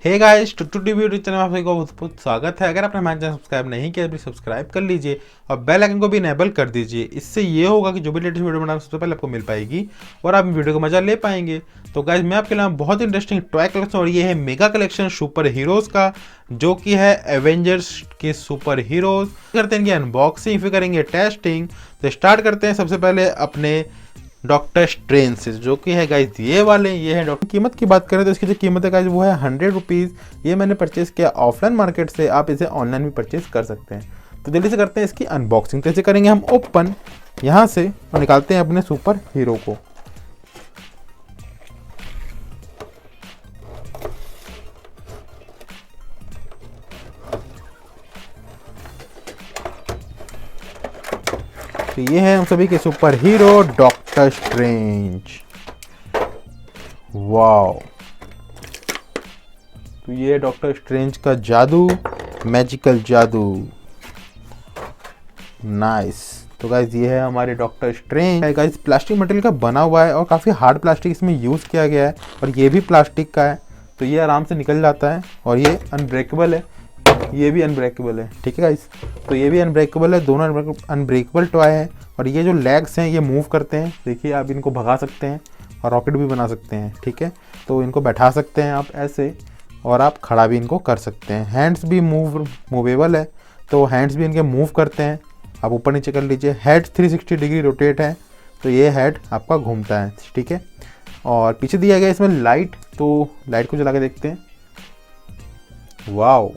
Hey guys, टुट्टू TV YouTube channel में आप सभी को बहुत बहुत स्वागत है। अगर आपने हमारे चैनल सब्सक्राइब नहीं किया तो सब्सक्राइब कर लीजिए और बेल आइकन को भी इनेबल कर दीजिए। इससे ये होगा कि जो भी लेटेस्ट वीडियो बनाऊं सबसे पहले आपको मिल पाएगी और आप वीडियो का मजा ले पाएंगे। तो गाइस, मैं आपके लिए बहुत इंटरेस्टिंग टॉय कलेक्शन और ये है मेगा कलेक्शन सुपर हीरोज का, जो कि है एवेंजर्स के सुपर हीरोज। करते हैं इनकी अनबॉक्सिंग, फिर करेंगे टेस्टिंग। तो स्टार्ट करते हैं सबसे पहले अपने डॉक्टर स्ट्रेंज से, जो कि है गाइज ये वाले। ये है डॉक्टर। कीमत की बात करें तो इसकी जो कीमत है गाइज वो है 100 रुपीज़। ये मैंने परचेस किया ऑफलाइन मार्केट से, आप इसे ऑनलाइन भी परचेस कर सकते हैं। तो जल्दी से करते हैं इसकी अनबॉक्सिंग। तो इसे करेंगे हम ओपन यहाँ से और निकालते हैं अपने सुपर हीरो को। तो ये है हम सभी के super hero doctor strange. Wow, तो ये डॉक्टर स्ट्रेंज का जादू, मैजिकल जादू। नाइस। तो गाइज ये है हमारे doctor strange. Guys plastic material का बना हुआ है और काफ़ी हार्ड प्लास्टिक इसमें यूज़ किया गया है और ये भी प्लास्टिक का है, तो ये आराम से निकल जाता है और ये अनब्रेकेबल है। ये भी अनब्रेकेबल है, ठीक है गाइज। तो ये भी अनब्रेकेबल है, दोनों अनब्रेकेबल टॉय है। और ये जो लेग्स हैं ये मूव करते हैं, देखिए आप इनको भगा सकते हैं और रॉकेट भी बना सकते हैं, ठीक है। तो इनको बैठा सकते हैं आप ऐसे और आप खड़ा भी इनको कर सकते हैं। हैंड्स भी मूवेबल है, तो हैंड्स भी इनके मूव करते हैं, आप ऊपर नीचे कर लीजिए। हेड 360 डिग्री रोटेट है, तो ये हेड आपका घूमता है, ठीक है। और पीछे दिया गया इसमें लाइट, तो लाइट को जला के देखते हैं। वाओ।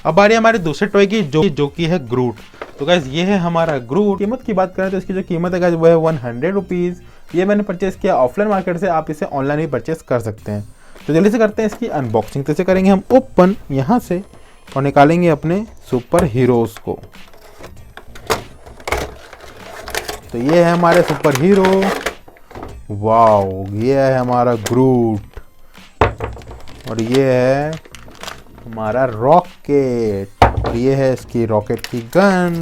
अब आ रही है हमारे दूसरे टॉय की, जो कि है ग्रूट। तो गाइज ये है हमारा ग्रूट। कीमत की बात करें तो इसकी जो कीमत है गाइज वो है 100 रुपीज़। ये मैंने परचेस किया ऑफलाइन मार्केट से, आप इसे ऑनलाइन भी परचेस कर सकते हैं। तो जल्दी से करते हैं इसकी अनबॉक्सिंग। तो इसे करेंगे हम ओपन यहाँ से और निकालेंगे अपने सुपर हीरोज को। तो ये है हमारे सुपर हीरो। वाओ, ये है हमारा ग्रूट और ये है हमारा रॉकेट और ये है इसकी रॉकेट की गन।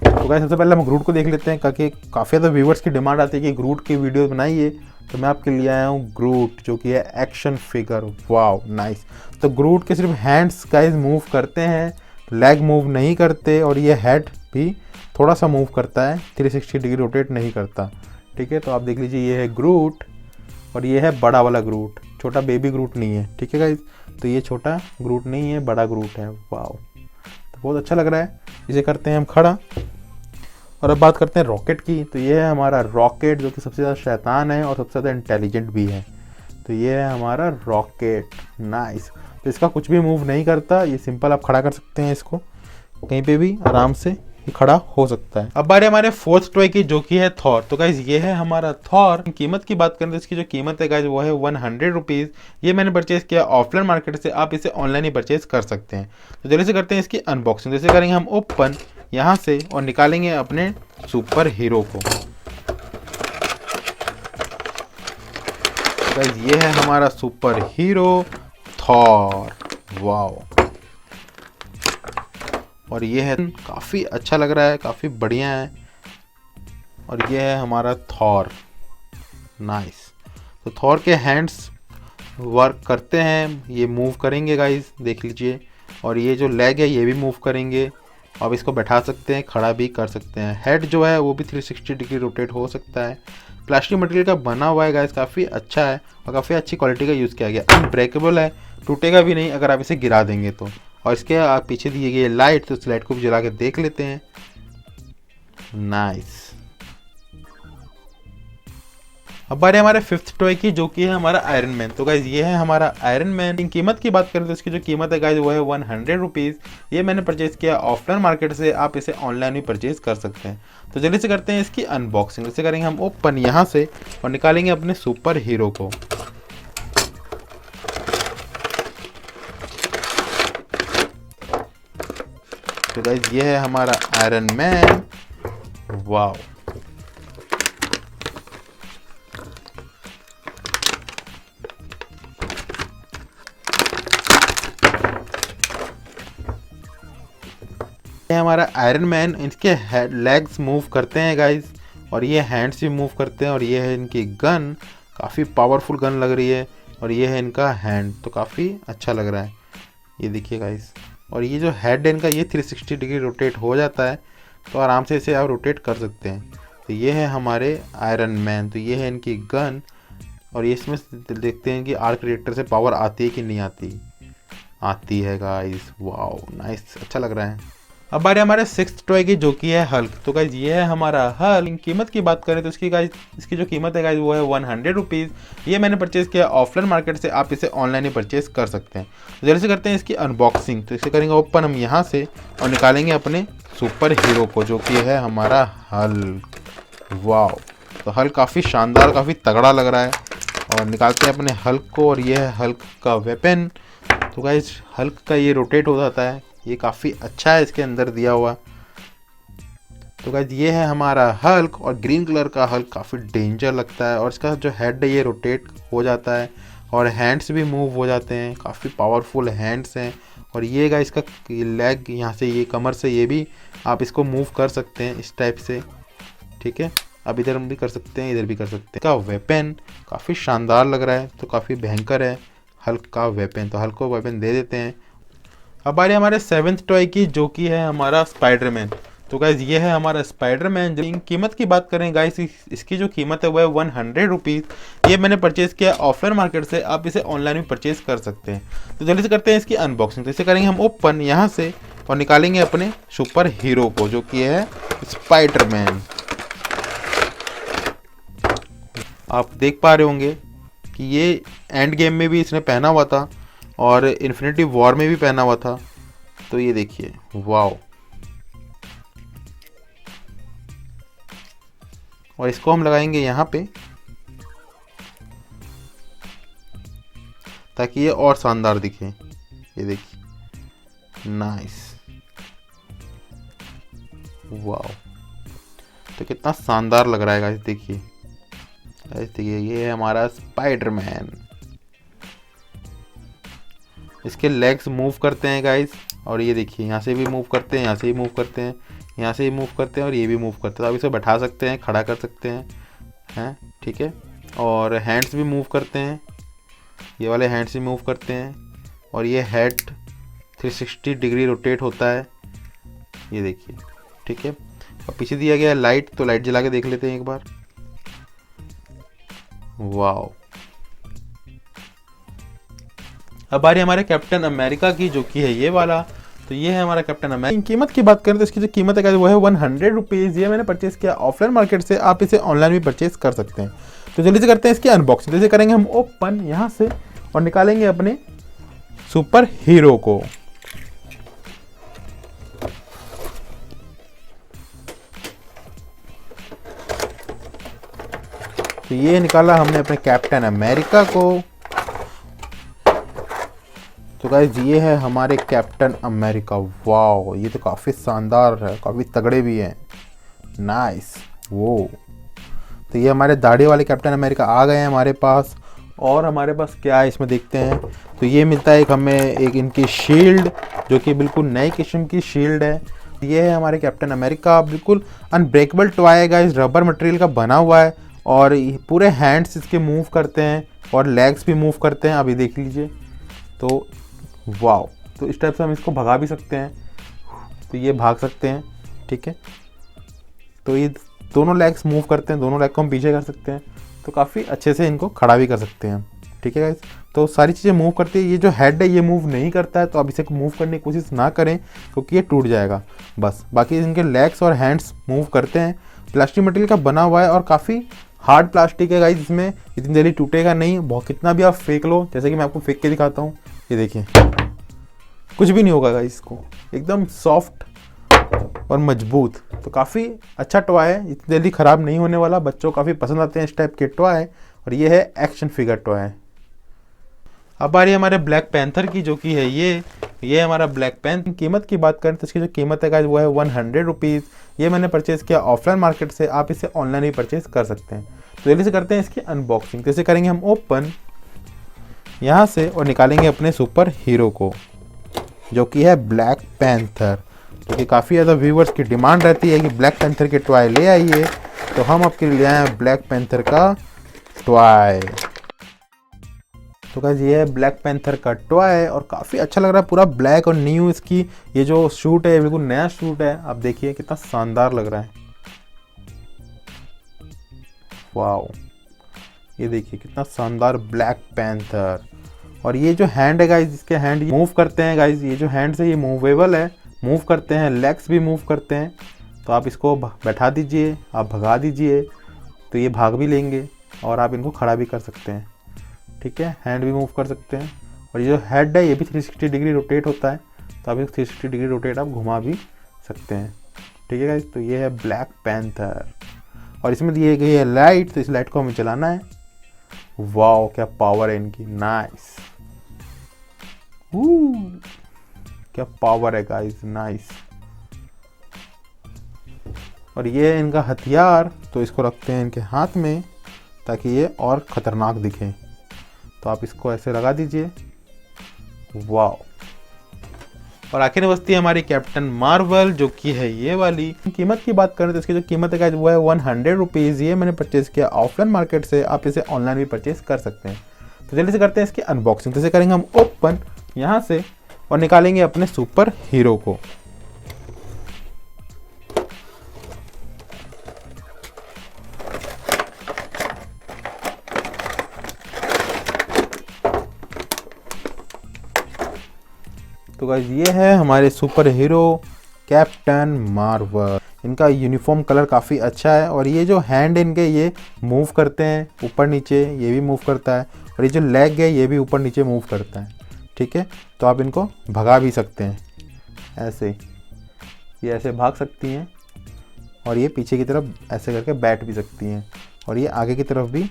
तो गाइस सबसे पहले हम ग्रूट को देख लेते हैं, क्योंकि काफ़ी ज़्यादा व्यूवर्स की डिमांड आती है कि ग्रूट की वीडियो बनाइए, तो मैं आपके लिए आया हूँ ग्रूट, जो कि है एक्शन फिगर। Wow nice. तो ग्रूट के सिर्फ हैंड्स गाइस मूव करते हैं, लेग मूव नहीं करते, और ये हेड भी थोड़ा सा मूव करता है, 360 डिग्री रोटेट नहीं करता, ठीक है। तो आप देख लीजिए, ये है ग्रूट और ये है बड़ा वाला ग्रूट, छोटा बेबी ग्रूट नहीं है, ठीक है गाइस। तो ये छोटा ग्रूट नहीं है, बड़ा ग्रूट है। वाओ, तो बहुत अच्छा लग रहा है। इसे करते हैं हम खड़ा। और अब बात करते हैं रॉकेट की। तो ये है हमारा रॉकेट, जो कि सबसे ज़्यादा शैतान है और सबसे ज़्यादा इंटेलिजेंट भी है। तो ये है हमारा रॉकेट। नाइस। तो इसका कुछ भी मूव नहीं करता, ये सिंपल आप खड़ा कर सकते हैं इसको कहीं पे भी, आराम से ये खड़ा हो सकता है। अब बारी हमारे फोर्थ टॉय की, जो कि है थॉर। तो गाइज ये है हमारा थॉर। कीमत की बात करें तो इसकी जो कीमत है गाइज वो है 100 रुपीज़। ये मैंने परचेज किया ऑफलाइन मार्केट से, आप इसे ऑनलाइन ही परचेज कर सकते हैं। तो जल्दी से करते हैं इसकी अनबॉक्सिंग। जैसे करेंगे हम ओपन यहाँ से और निकालेंगे अपने सुपर हीरो को। तो गाइज ये है हमारा सुपर हीरो थॉर। वाओ, और ये है काफ़ी अच्छा लग रहा है, काफ़ी बढ़िया है। और ये है हमारा थॉर। नाइस। तो थॉर के हैंड्स वर्क करते हैं, ये मूव करेंगे गाइस, देख लीजिए। और ये जो लेग है ये भी मूव करेंगे, आप इसको बैठा सकते हैं, खड़ा भी कर सकते हैं। हेड जो है वो भी 360 डिग्री रोटेट हो सकता है। प्लास्टिक मटेरियल का बना हुआ है गाइस, काफ़ी अच्छा है और काफ़ी अच्छी क्वालिटी का यूज़ किया गया। अनब्रेकेबल है, टूटेगा भी नहीं अगर आप इसे गिरा देंगे तो। और इसके आप पीछे दिए गए लाइट, तो इस लाइट को भी जला के देख लेते हैं। नाइस। अब बारी हमारे फिफ्थ टॉय की, जो कि है हमारा आयरन मैन। तो गाइज ये है हमारा आयरन मैन। कीमत की बात करें तो इसकी जो कीमत है गाइज वो है 100 रुपीज़। ये मैंने परचेज किया ऑफलाइन मार्केट से, आप इसे ऑनलाइन भी परचेज कर सकते हैं। तो जल्दी से करते हैं इसकी अनबॉक्सिंग। जैसे करेंगे हम ओपन यहाँ से और निकालेंगे अपने सुपर हीरो को। तो गाइज ये है हमारा आयरन मैन। वाओ, ये हमारा आयरन मैन। इसके लेग्स मूव करते हैं गाइज और ये हैंड्स भी मूव करते हैं। और ये है इनकी गन, काफ़ी पावरफुल गन लग रही है। और ये है इनका हैंड, तो काफ़ी अच्छा लग रहा है, ये देखिए गाइस। और ये जो हेड है इनका, ये 360 डिग्री रोटेट हो जाता है, तो आराम से इसे आप रोटेट कर सकते हैं। तो ये है हमारे आयरन मैन, तो ये है इनकी गन। और ये इसमें देखते हैं कि आर्क रिएक्टर से पावर आती है कि नहीं आती। आती है गाइस, वाओ नाइस, अच्छा लग रहा है। अब बारी हमारे 6th टॉय की, जो कि है हल्क। तो गाइज ये है हमारा हल्क। कीमत की बात करें तो इसकी गाइज, इसकी जो कीमत है गाइज वो है 100 रुपीज़। ये मैंने परचेज़ किया ऑफलाइन मार्केट से, आप इसे ऑनलाइन ही परचेज़ कर सकते हैं। तो जल्दी से करते हैं इसकी अनबॉक्सिंग। तो इसे करेंगे ओपन हम यहाँ से और निकालेंगे अपने सुपर हीरो को, जो कि है हमारा हल्क। वाओ, तो हल्क काफ़ी शानदार, काफ़ी तगड़ा लग रहा है। और निकालते हैं अपने हल्क को, और ये है हल्क का वेपन। तो गाइज हल्क का ये रोटेट हो जाता है, ये काफ़ी अच्छा है इसके अंदर दिया हुआ। तो गाइज ये है हमारा हल्क, और ग्रीन कलर का हल्क काफ़ी डेंजर लगता है। और इसका जो हेड है ये रोटेट हो जाता है, और हैंड्स भी मूव हो जाते हैं, काफ़ी पावरफुल हैंड्स हैं। और ये गाइज इसका लेग यहाँ से, ये कमर से, ये भी आप इसको मूव कर सकते हैं इस टाइप से, ठीक है। अब इधर भी कर सकते हैं, इधर भी कर सकते हैं। इसका वेपन काफ़ी शानदार लग रहा है, तो काफ़ी भयंकर है हल्क का वेपन। तो हल्क को वेपन दे देते हैं। अब बारी हमारे 7th टॉय की, जो कि है हमारा स्पाइडरमैन। तो गाइज ये है हमारा स्पाइडरमैन। कीमत की बात करें गाइज, इसकी जो कीमत है वो है 100 रुपीज़। ये मैंने परचेज़ किया ऑफलाइन मार्केट से, आप इसे ऑनलाइन भी परचेज़ कर सकते हैं। तो जल्दी से करते हैं इसकी अनबॉक्सिंग। तो इसे करेंगे हम ओपन यहाँ से, और निकालेंगे अपने सुपर हीरो को, जो कि है स्पाइडरमैन। आप देख पा रहे होंगे कि ये एंड गेम में भी इसने पहना हुआ था, और इन्फिनिटी वॉर में भी पहना हुआ था। तो ये देखिए, वाओ। और इसको हम लगाएंगे यहाँ पे, ताकि ये और शानदार दिखे। ये देखिए, नाइस, वाओ। तो कितना शानदार लग रहा है गाइस, देखिए। देखिए ये है हमारा स्पाइडरमैन। इसके लेग्स मूव करते हैं गाइस, और ये देखिए यहाँ से भी मूव करते हैं, यहाँ से भी मूव करते हैं, यहाँ से भी मूव करते हैं, और ये भी मूव करते हैं। तो आप इसे बैठा सकते हैं, खड़ा कर सकते हैं, ठीक है। और हैंड्स भी मूव करते हैं, ये वाले हैंड्स भी मूव करते हैं। और ये हेड 360 डिग्री रोटेट होता है, ये देखिए, ठीक है। और पीछे दिया गया है लाइट, तो लाइट जला के देख लेते हैं एक बार। वाओ। अब बारी हमारे कैप्टन अमेरिका की, जो कि है ये वाला। तो ये है हमारा कैप्टन अमेरिका। कीमत की बात करें तो इसकी जो कीमत है वो है 100 रुपीज़। ये मैंने परचेस किया ऑफलाइन मार्केट से, आप इसे ऑनलाइन भी परचेस कर सकते हैं। तो जल्दी से करते हैं इसकी अनबॉक्सिंग। जैसे करेंगे हम ओपन यहाँ से, और निकालेंगे अपने सुपर हीरो को। तो ये निकाला हमने अपने कैप्टन अमेरिका को। तो गाइस ये है हमारे कैप्टन अमेरिका। वाओ, ये तो काफ़ी शानदार है, काफ़ी तगड़े भी हैं, नाइस। वो तो ये हमारे दाढ़ी वाले कैप्टन अमेरिका आ गए हैं हमारे पास। और हमारे पास क्या है इसमें देखते हैं। तो ये मिलता है हमें एक इनकी शील्ड, जो कि बिल्कुल नई किस्म की शील्ड है। ये है हमारे कैप्टन अमेरिका, बिल्कुल अनब्रेकेबल टॉय है गाइस, रबर मटेरियल का बना हुआ है। और पूरे हैंड्स इसके मूव करते हैं, और लेग्स भी मूव करते हैं, अभी देख लीजिए। तो वाओ, तो इस टाइप से हम इसको भगा भी सकते हैं, तो ये भाग सकते हैं, ठीक है। तो ये दोनों लेग्स मूव करते हैं, दोनों लेग को हम पीछे कर सकते हैं, तो काफ़ी अच्छे से इनको खड़ा भी कर सकते हैं, ठीक है गाइस। तो सारी चीज़ें मूव करती है। ये जो हेड है ये मूव नहीं करता है, तो आप इसे मूव करने की कोशिश ना करें, क्योंकि ये टूट जाएगा बस। बाकी इनके लेग्स और हैंड्स मूव करते हैं। प्लास्टिक मटेरियल का बना हुआ है, और काफ़ी हार्ड प्लास्टिक है गाइस, इसमें इतनी जल्दी टूटेगा नहीं। बहुत कितना भी आप फेंक लो, जैसे कि मैं आपको फेंक के दिखाता हूँ, ये देखिए, कुछ भी नहीं होगा गाइस, इसको एकदम सॉफ्ट और मजबूत। तो काफ़ी अच्छा टॉय है, इतनी जल्दी ख़राब नहीं होने वाला, बच्चों को काफ़ी पसंद आते हैं इस टाइप के टॉय। और ये है एक्शन फिगर टॉय। अब आ रही है हमारे ब्लैक पैंथर की, जो कि है ये हमारा ब्लैक पैंथर। कीमत की बात करें तो इसकी जो कीमत है गाइस वो है 100 रुपीज़। ये मैंने परचेज़ किया ऑफलाइन मार्केट से, आप इसे ऑनलाइन भी परचेज़ कर सकते हैं। तो जल्दी से करते हैं इसकी अनबॉक्सिंग। कैसे करेंगे हम ओपन यहाँ से, और निकालेंगे अपने सुपर हीरो को, जो कि है ब्लैक पैंथर। क्योंकि काफ़ी ज़्यादा व्यूवर्स की डिमांड रहती है कि ब्लैक पैंथर के टॉय ले आइए, तो हम आपके लिए आए हैं ब्लैक पैंथर का टॉय। तो गाइस ये है ब्लैक पैंथर का टॉय और काफ़ी अच्छा लग रहा है, पूरा ब्लैक और न्यू इसकी ये जो सूट है बिल्कुल नया सूट है। आप देखिए कितना शानदार लग रहा है, वाओ। ये देखिए कितना शानदार ब्लैक पैंथर। और ये जो हैंड है गाइस, इसके हैंड मूव करते हैं गाइस, ये जो हैंड्स है ये मूवेबल है, मूव करते हैं, लेग्स भी मूव करते हैं। तो आप इसको बैठा दीजिए, आप भगा दीजिए तो ये भाग भी लेंगे और आप इनको खड़ा भी कर सकते हैं, ठीक है। हैंड भी मूव कर सकते हैं और ये जो हेड है ये भी 360 डिग्री रोटेट होता है, तो आप 360 डिग्री रोटेट आप घुमा भी सकते हैं, ठीक है गाइस। तो ये है ब्लैक पैंथर और इसमें दिए गई है लाइट, तो इस लाइट को हमें चलाना है। वाओ क्या पावर है इनकी, नाइस, क्या पावर है गाइस, नाइस। और ये है इनका हथियार, तो इसको रखते हैं इनके हाथ में ताकि ये और ख़तरनाक दिखे। तो आप इसको ऐसे लगा दीजिए, वाओ। और आखिर में बचती है हमारी कैप्टन मार्वल, जो कि है ये वाली। कीमत की बात करें तो इसकी जो कीमत है वो है 100 रुपीज़। ये मैंने परचेज़ किया ऑफलाइन मार्केट से, आप इसे ऑनलाइन भी परचेज़ कर सकते हैं। तो जल्दी से करते हैं इसकी अनबॉक्सिंग। तो इसे करेंगे हम ओपन यहाँ से और निकालेंगे अपने सुपर हीरो को। तो गाइस ये है हमारे सुपर हीरो कैप्टन मार्वल। इनका यूनिफॉर्म कलर काफ़ी अच्छा है और ये जो हैंड इनके ये मूव करते हैं ऊपर नीचे, ये भी मूव करता है। और ये जो लेग है ये भी ऊपर नीचे मूव करता है, ठीक है। तो आप इनको भगा भी सकते हैं ऐसे, ये ऐसे भाग सकती हैं और ये पीछे की तरफ ऐसे करके बैठ भी सकती हैं। और ये आगे की तरफ भी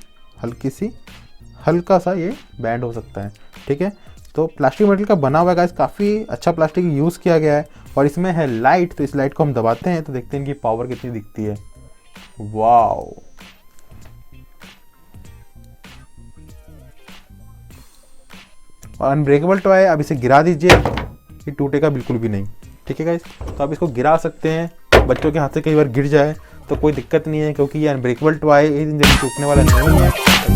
हल्का सा ये बैंड हो सकता है, ठीक है। तो प्लास्टिक मटेरियल का बना हुआ है गाइस, काफ़ी अच्छा प्लास्टिक यूज़ किया गया है। और इसमें है लाइट, तो इस लाइट को हम दबाते हैं तो देखते हैं इनकी पावर कितनी दिखती है, वाओ। और अनब्रेकेबल टॉय, अब इसे गिरा दीजिए, ये टूटेगा बिल्कुल भी नहीं, ठीक है गाइस। तो आप इसको गिरा सकते हैं, बच्चों के हाथ से कई बार गिर जाए तो कोई दिक्कत नहीं है, क्योंकि ये अनब्रेकेबल टॉय, ये जल्दी टूटने वाला नहीं है।